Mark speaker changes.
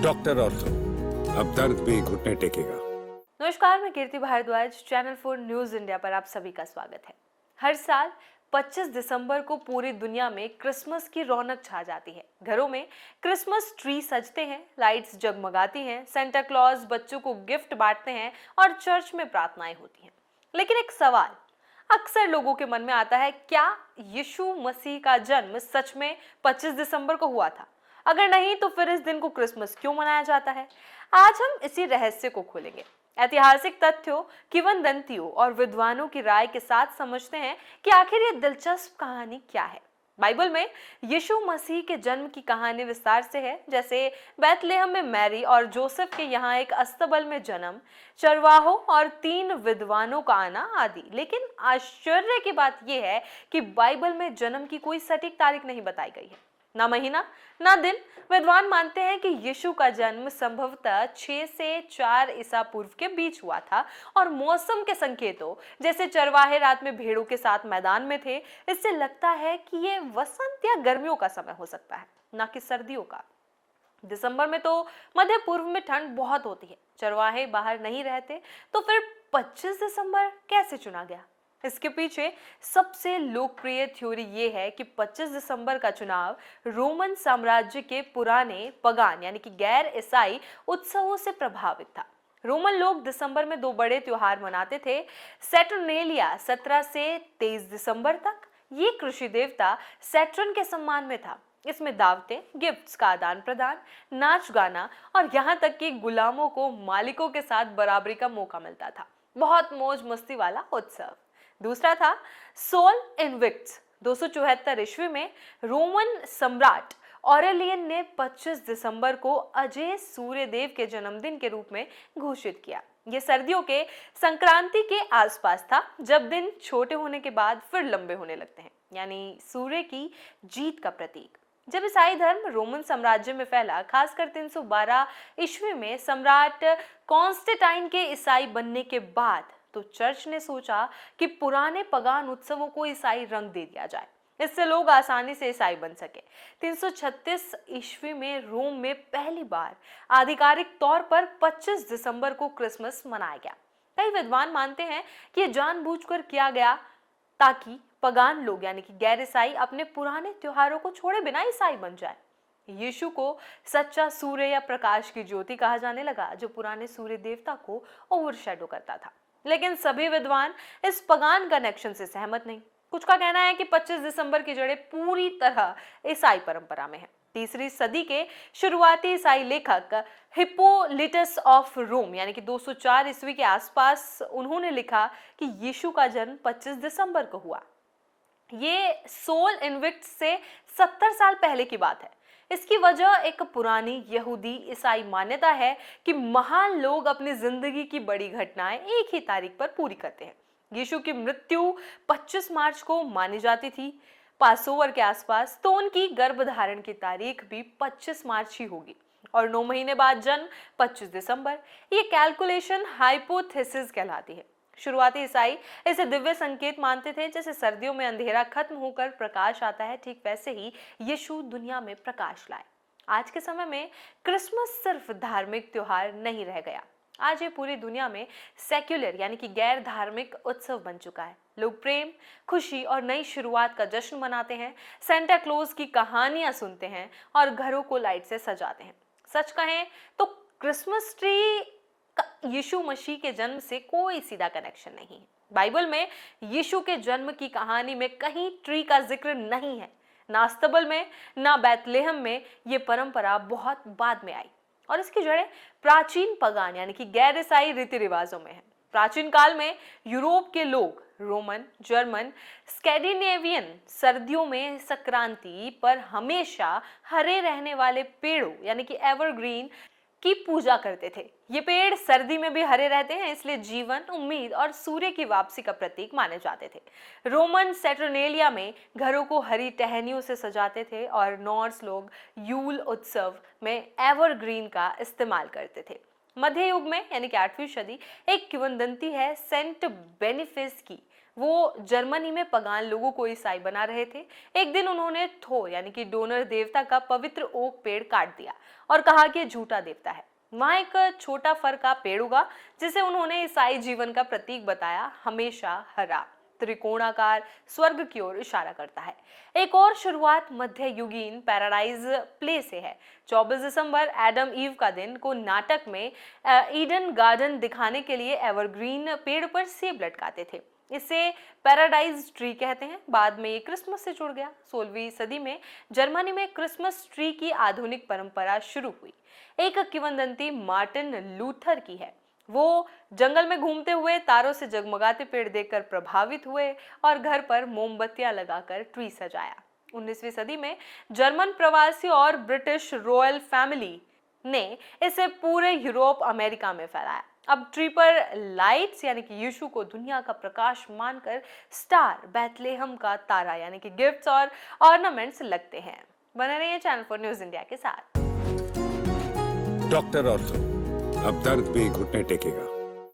Speaker 1: Doctor ortho, अब दर्द भी घुटने टेकेगा।
Speaker 2: नमस्कार, मैं कीर्ति भारद्वाज। चैनल 4 न्यूज इंडिया पर आप सभी का स्वागत है। हर साल 25 दिसंबर को पूरी दुनिया में क्रिसमस की रौनक छा जाती है। घरों में क्रिसमस ट्री सजते हैं, लाइट्स जगमगाती हैं, सेंटा क्लॉज बच्चों को गिफ्ट बांटते हैं और चर्च में प्रार्थनाएं होती हैं। लेकिन एक सवाल अक्सर लोगों के मन में आता है, क्या यीशु मसीह का जन्म सच में 25 दिसंबर को हुआ था? अगर नहीं तो फिर इस दिन को क्रिसमस क्यों मनाया जाता है? आज हम इसी रहस्य को खोलेंगे। ऐतिहासिक तथ्यों, किंवदंतियों और विद्वानों की राय के साथ समझते हैं कि आखिर ये दिलचस्प कहानी क्या है। बाइबल में यीशु मसीह के जन्म की कहानी विस्तार से है, जैसे बैतलेहम में मैरी और जोसेफ के यहाँ एक अस्तबल में जन्म, चरवाहों और 3 विद्वानों का आना आदि। लेकिन आश्चर्य की बात यह है कि बाइबल में जन्म की कोई सटीक तारीख नहीं बताई गई है, ना महीना ना दिन। विद्वान मानते हैं कि यीशु का जन्म संभवतः 6 से 4 ईसा पूर्व के बीच हुआ था और मौसम के संकेतों, जैसे चरवाहे रात में भेड़ों के साथ मैदान में थे, इससे लगता है कि ये वसंत या गर्मियों का समय हो सकता है, ना कि सर्दियों का। दिसंबर में तो मध्य पूर्व में ठंड बहुत होती है, चरवाहे बाहर नहीं रहते, तो फिर 25 दिसंबर कैसे चुना गया? इसके पीछे सबसे लोकप्रिय थ्योरी ये है कि 25 दिसंबर का चुनाव रोमन साम्राज्य के पुराने पगान यानी कि गैर ईसाई उत्सवों से प्रभावित था। रोमन लोग दिसंबर में 2 बड़े त्योहार मनाते थे। सैटर्नेलिया 17 से 23 दिसंबर तक, ये कृषि देवता सैटर्न के सम्मान में था। इसमें दावतें, गिफ्ट्स का आदान प्रदान, नाच गाना और यहाँ तक कि गुलामों को मालिकों के साथ बराबरी का मौका मिलता था। बहुत मौज मस्ती वाला उत्सव। दूसरा था सोल इनविक्ट्स। 274 ईस्वी में रोमन सम्राट ऑरेलियन ने 25 दिसंबर को अजय सूर्यदेव के जन्मदिन के रूप में घोषित किया। यह सर्दियों के संक्रांति के आसपास था, जब दिन छोटे होने के बाद फिर लंबे होने लगते हैं, यानी सूर्य की जीत का प्रतीक। जब ईसाई धर्म रोमन साम्राज्य में फैला, खासकर 312 ईस्वी में सम्राट कॉन्स्टेंटाइन के ईसाई बनने के बाद, तो चर्च ने सोचा कि पुराने पगान उत्सवों को ईसाई रंग दे दिया जाए, इससे लोग आसानी से ईसाई बन सके। 336 ईस्वी में रोम में पहली बार आधिकारिक तौर पर 25 दिसंबर को क्रिसमस मनाया गया। कई विद्वान मानते हैं कि यह जानबूझकर किया गया ताकि पगान लोग यानी कि गैर ईसाई अपने पुराने त्योहारों को छोड़े बिना ईसाई बन जाए। यीशु को सच्चा सूर्य या प्रकाश की ज्योति कहा जाने लगा, जो पुराने सूर्य देवता को ओवरशैडो करता था। लेकिन सभी विद्वान इस पगान कनेक्शन से सहमत नहीं। कुछ का कहना है कि 25 दिसंबर की जड़ें पूरी तरह ईसाई परंपरा में है। 3री सदी के शुरुआती ईसाई लेखक हिप्पोलिटस ऑफ रोम यानी कि 204 ईस्वी के आसपास उन्होंने लिखा कि यीशु का जन्म 25 दिसंबर को हुआ। ये सोल इनविक्ट्स से 70 साल पहले की बात है। इसकी वजह एक पुरानी यहूदी ईसाई मान्यता है कि महान लोग अपनी जिंदगी की बड़ी घटनाएं एक ही तारीख पर पूरी करते हैं। यीशु की मृत्यु 25 मार्च को मानी जाती थी, पासओवर के आसपास, तो उनकी गर्भधारण की तारीख भी 25 मार्च ही होगी और 9 महीने बाद जन्म 25 दिसंबर। ये कैलकुलेशन हाइपोथेसिस कहलाती है। शुरुआती ईसाई इसे दिव्य संकेत मानते थे। जैसे सर्दियों में अंधेरा खत्म होकर प्रकाश आता है, ठीक वैसे ही यीशु दुनिया में प्रकाश लाए। आज के समय में क्रिसमस सिर्फ धार्मिक त्योहार नहीं रह गया। आज ये पूरी दुनिया में सेक्युलर यानी कि गैर धार्मिक उत्सव बन चुका है। लोग प्रेम, खुशी और नई शुरुआत का जश्न मनाते हैं, सेंटा क्लॉज की कहानियां सुनते हैं और घरों को लाइट से सजाते हैं। सच कहें तो क्रिसमस ट्री यीशु मसीह के जन्म से कोई सीधा कनेक्शन नहीं है। बाइबल में यीशु के जन्म की कहानी में कहीं ट्री का जिक्र नहीं है, ना अस्तबल में, ना बैतलेहम में। ये परंपरा बहुत बाद में आई और इसकी जड़ें प्राचीन पगान यानी कि गैर ईसाई रीति रिवाजों में है। प्राचीन काल में यूरोप के लोग, रोमन, जर्मन, स्कैंडिनेवियन, सर्दियों में संक्रांति पर हमेशा हरे रहने वाले पेड़ों यानी कि एवरग्रीन की पूजा करते थे। ये पेड़ सर्दी में भी हरे रहते हैं, इसलिए जीवन, उम्मीद और सूर्य की वापसी का प्रतीक माने जाते थे। रोमन सैटर्नेलिया में घरों को हरी टहनियों से सजाते थे और नॉर्स लोग यूल उत्सव में एवरग्रीन का इस्तेमाल करते थे। मध्य युग में यानी कि 8वीं सदी एक किंवदंती है सेंट बेनिफिस की। वो जर्मनी में पगान लोगों को ईसाई बना रहे थे। एक दिन उन्होंने थोर यानी कि डोनर देवता का पवित्र ओक पेड़ काट दिया और कहा कि झूठा देवता है। वहां एक छोटा फर का पेड़ उगा जिसे उन्होंने ईसाई जीवन का प्रतीक बताया, हमेशा हरा, त्रिकोणाकार, स्वर्ग की ओर इशारा करता है। एक और शुरुआत मध्य युगीन पैराडाइज प्ले से है। 24 दिसंबर एडम ईव का दिन को नाटक में ईडन गार्डन दिखाने के लिए एवरग्रीन पेड़ पर सेब लटकाते थे। इसे पैराडाइज ट्री कहते हैं। बाद में ये क्रिसमस से जुड़ गया। 16वीं सदी में जर्मनी में क्रिसमस ट्री की आधुनिक परंपरा शुरू हुई। एक किंवदंती मार्टिन लूथर की है। वो जंगल में घूमते हुए तारों से जगमगाते पेड़ देखकर प्रभावित हुए और घर पर मोमबत्तियां लगाकर ट्री सजाया। 19वीं सदी में जर्मन प्रवासी और ब्रिटिश रॉयल फैमिली ने इसे पूरे यूरोप अमेरिका में फैलाया। अब ट्री पर लाइट्स यानी कि यीशु को दुनिया का प्रकाश मानकर स्टार, बैथलेहम का तारा यानी कि गिफ्ट्स और ऑर्नामेंट्स लगते हैं। बने रहिए चैनल 4 न्यूज़ इंडिया के साथ।
Speaker 1: डॉक्टर ऑर्थो, अब दर्द भी घुटने टेकेगा।